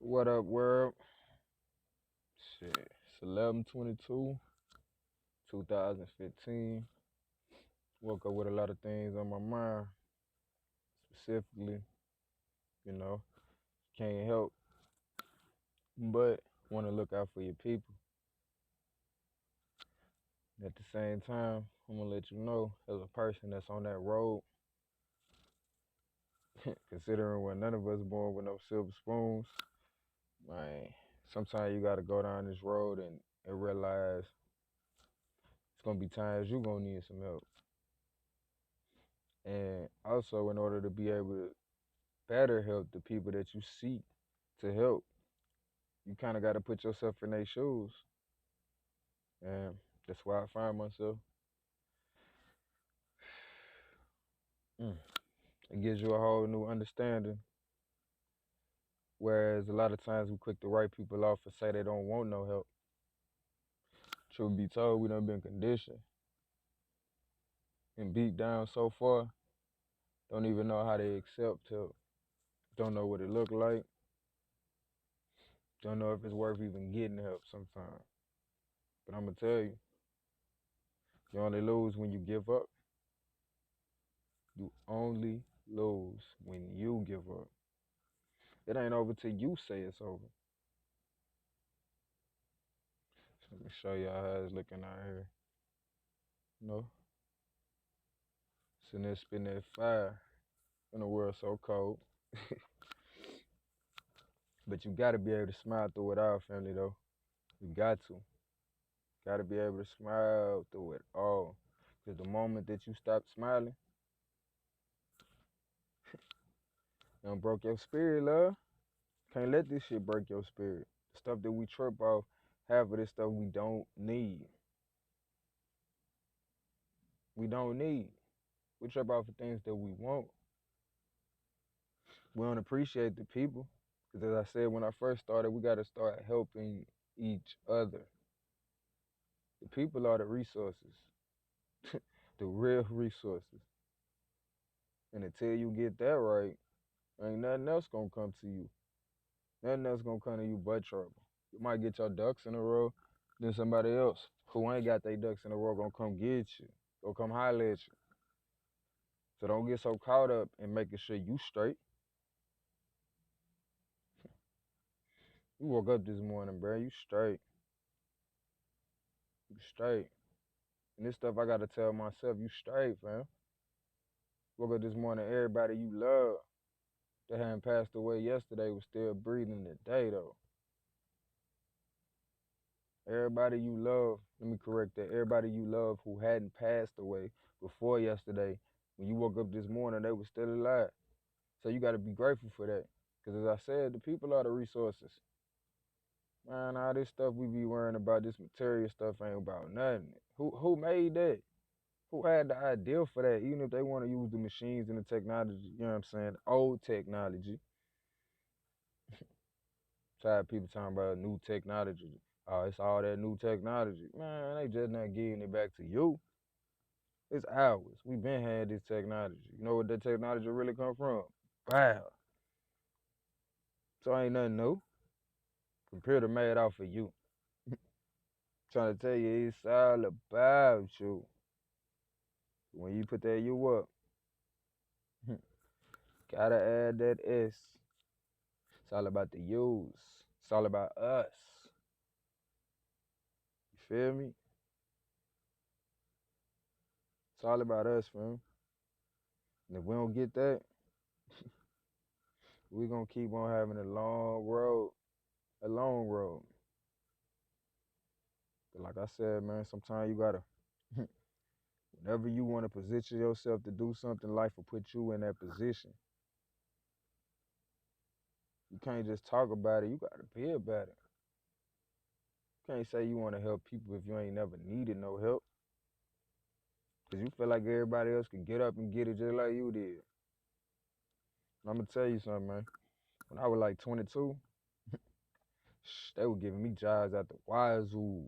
What up, world? Shit, it's 11/22, 2015. Woke up with a lot of things on my mind. Specifically, you know, can't help but want to look out for your people. At the same time, I'm gonna let you know, as a person that's on that road, considering when none of us born with no silver spoons, man, sometimes you gotta go down this road and realize it's gonna be times you gonna need some help. And also, in order to be able to better help the people that you seek to help, you kind of got to put yourself in their shoes. And that's why I find myself. Mm, it gives you a whole new understanding. Whereas a lot of times we quick to write people off and say they don't want no help. Truth be told, we done been conditioned and beat down so far, don't even know how to accept help. Don't know what it look like. Don't know if it's worth even getting help sometimes. But I'm going to tell you, you only lose when you give up. You only lose when you give up. It ain't over till you say it's over. So let me show y'all how it's looking out here. You know, sitting there spitting that fire in a world so cold. But you gotta be able to smile through it all, family, though. You got to. Gotta be able to smile through it all. Because the moment that you stop smiling, it done broke your spirit, love. Can't let this shit break your spirit. The stuff that we trip off, half of this stuff we don't need. We don't need. We trip off for things that we want. We don't appreciate the people. Because as I said when I first started, we got to start helping each other. The people are the resources, the real resources. And until you get that right, ain't nothing else gonna come to you. Nothing else gonna come to you but trouble. You might get your ducks in a row, then somebody else who ain't got their ducks in a row gonna come get you, go come holler at you. So don't get so caught up in making sure you straight. You woke up this morning, bro. You straight. You straight. And this stuff I gotta tell myself, you straight, fam. Woke up this morning, everybody you love that hadn't passed away yesterday was still breathing today, though. Everybody you love, let me correct that. Everybody you love who hadn't passed away before yesterday, when you woke up this morning, they were still alive. So you got to be grateful for that. Because as I said, the people are the resources. Man, all this stuff we be worrying about, this material stuff ain't about nothing. Who made that? Who had the idea for that? Even if they want to use the machines and the technology, you know what I'm saying? Old technology. Tired of people talking about new technology. Oh, it's all that new technology. Man, they just not giving it back to you. It's ours. We been had this technology. You know what that technology really come from? Wow. So ain't nothing new. Computer made out for you. Trying to tell you it's all about you. When you put that you up, gotta add that S. It's all about the yous. It's all about us. You feel me? It's all about us, fam. And if we don't get that, we gonna keep on having a long road. A long road. But like I said, man, sometimes you gotta whenever you want to position yourself to do something, life will put you in that position. You can't just talk about it, you gotta be about it. You can't say you want to help people if you ain't never needed no help. Cause you feel like everybody else can get up and get it just like you did. And I'm gonna tell you something, man. When I was like 22, they were giving me jobs at the wazoo.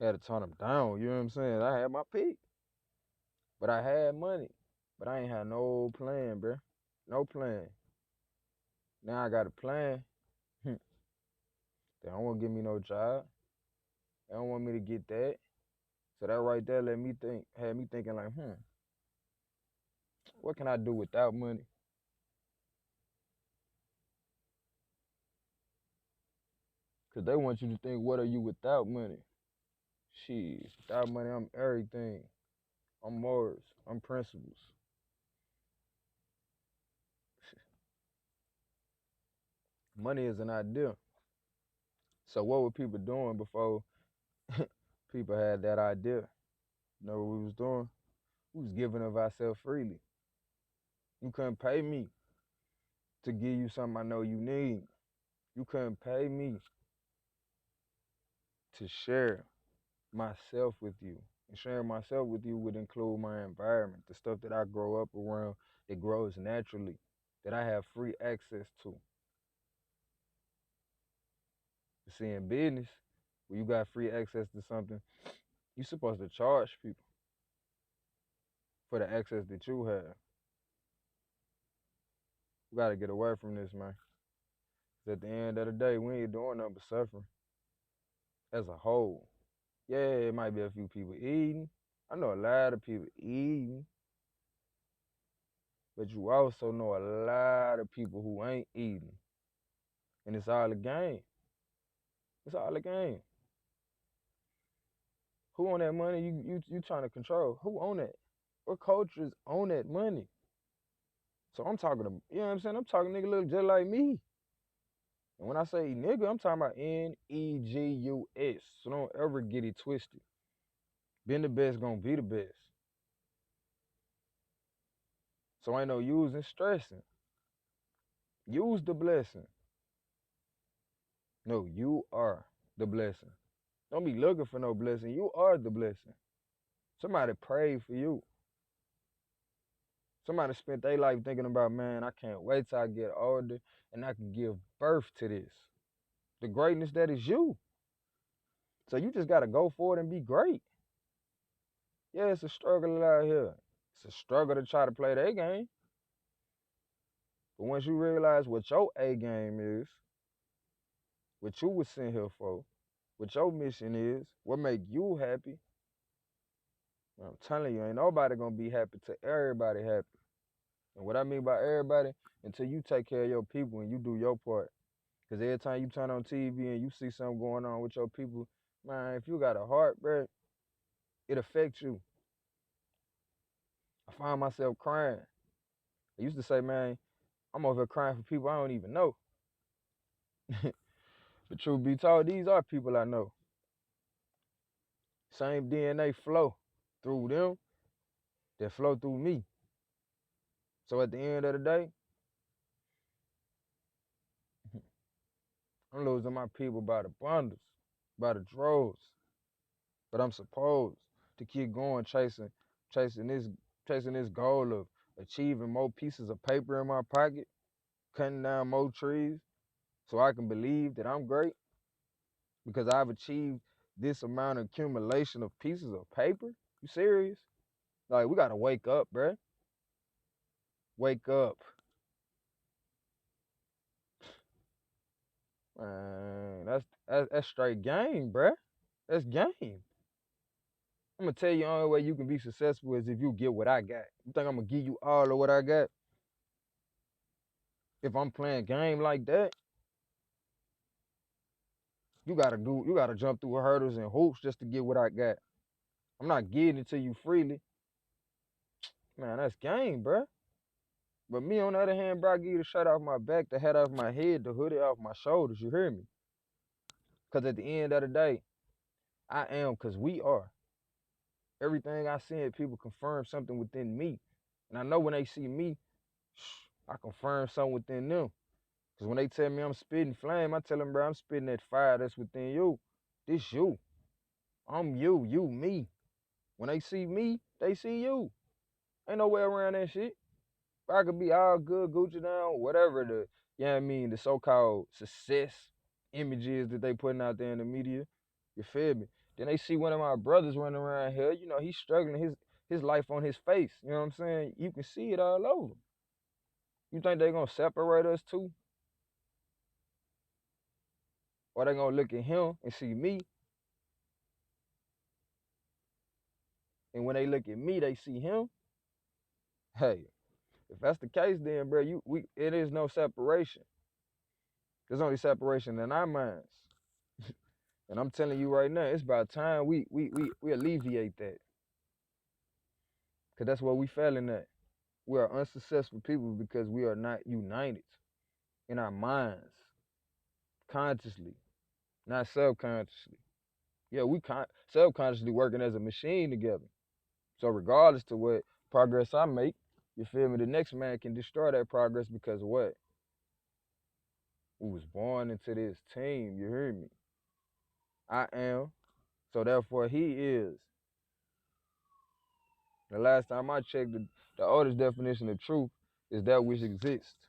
Had to turn them down, you know what I'm saying? I had my peak, but I had money. But I ain't had no plan, bruh. No plan. Now I got a plan. They don't want to give me no job. They don't want me to get that. So that right there had me thinking like, what can I do without money? Cause they want you to think, what are you without money? Shit, without money, I'm everything. I'm morals. I'm principles. Money is an idea. So what were people doing before people had that idea? You know what we was doing? We was giving of ourselves freely. You couldn't pay me to give you something I know you need. You couldn't pay me to share myself with you. And sharing myself with you would include my environment, the stuff that I grow up around that grows naturally, that I have free access to. You see, in business, when you got free access to something, you're supposed to charge people for the access that you have. We gotta get away from this, man. 'Cause at the end of the day, we ain't doing nothing but suffering as a whole. Yeah, it might be a few people eating. I know a lot of people eating, but you also know a lot of people who ain't eating. And it's all a game. It's all a game. Who own that money you trying to control? Who own that? What cultures own that money? So I'm talking to, you know what I'm saying? I'm talking nigga look just like me. And when I say nigga, I'm talking about Negus. So don't ever get it twisted. Being the best gonna be the best. So ain't no using stressing. Use the blessing. No, you are the blessing. Don't be looking for no blessing. You are the blessing. Somebody prayed for you. Somebody spent their life thinking about, man, I can't wait till I get older and I can give birth to this. The greatness that is you. So you just gotta go for it and be great. Yeah, it's a struggle out here. It's a struggle to try to play their game. But once you realize what your A game is, what you was sent here for, what your mission is, what make you happy, I'm telling you, ain't nobody gonna be happy till everybody happy. And what I mean by everybody, until you take care of your people and you do your part. Because every time you turn on TV and you see something going on with your people, man, if you got a heart, bro, it affects you. I find myself crying. I used to say, man, I'm over here crying for people I don't even know. But truth be told, these are people I know. Same DNA flow through them that flow through me. So at the end of the day, I'm losing my people by the bundles, by the droves. But I'm supposed to keep going chasing this, chasing this goal of achieving more pieces of paper in my pocket, cutting down more trees, so I can believe that I'm great because I've achieved this amount of accumulation of pieces of paper. You serious? Like, we gotta wake up, bruh. Wake up. Man, that's straight game, bruh. That's game. I'm gonna tell you the only way you can be successful is if you get what I got. You think I'm gonna give you all of what I got? If I'm playing game like that, you gotta jump through hurdles and hoops just to get what I got. I'm not getting it to you freely. Man, that's game, bruh. But me on the other hand, bro, I give you the shirt off my back, the hat off my head, the hoodie off my shoulders, you hear me? Cause at the end of the day, I am, cause we are. Everything I see, people confirm something within me. And I know when they see me, I confirm something within them. Cause when they tell me I'm spitting flame, I tell them, bro, I'm spitting that fire that's within you. This you. I'm you me. When they see me, they see you. Ain't no way around that shit. I could be all good, Gucci down, whatever the, you know what I mean, the so-called success images that they putting out there in the media. You feel me? Then they see one of my brothers running around here, you know, he's struggling his life on his face. You know what I'm saying? You can see it all over. You think they gonna separate us too? or they gonna look at him and see me, and when they look at me, they see him. Hey, if that's the case, then bro, it is no separation. There's only separation in our minds. And I'm telling you right now, it's about time we alleviate that. Cause that's what we failing at. We are unsuccessful people because we are not united in our minds, consciously, not subconsciously. Yeah, subconsciously working as a machine together. So regardless to what progress I make, you feel me, the next man can destroy that progress because of what? We was born into this team, you hear me? I am, so therefore he is. The last time I checked, the oldest definition of truth is that which exists.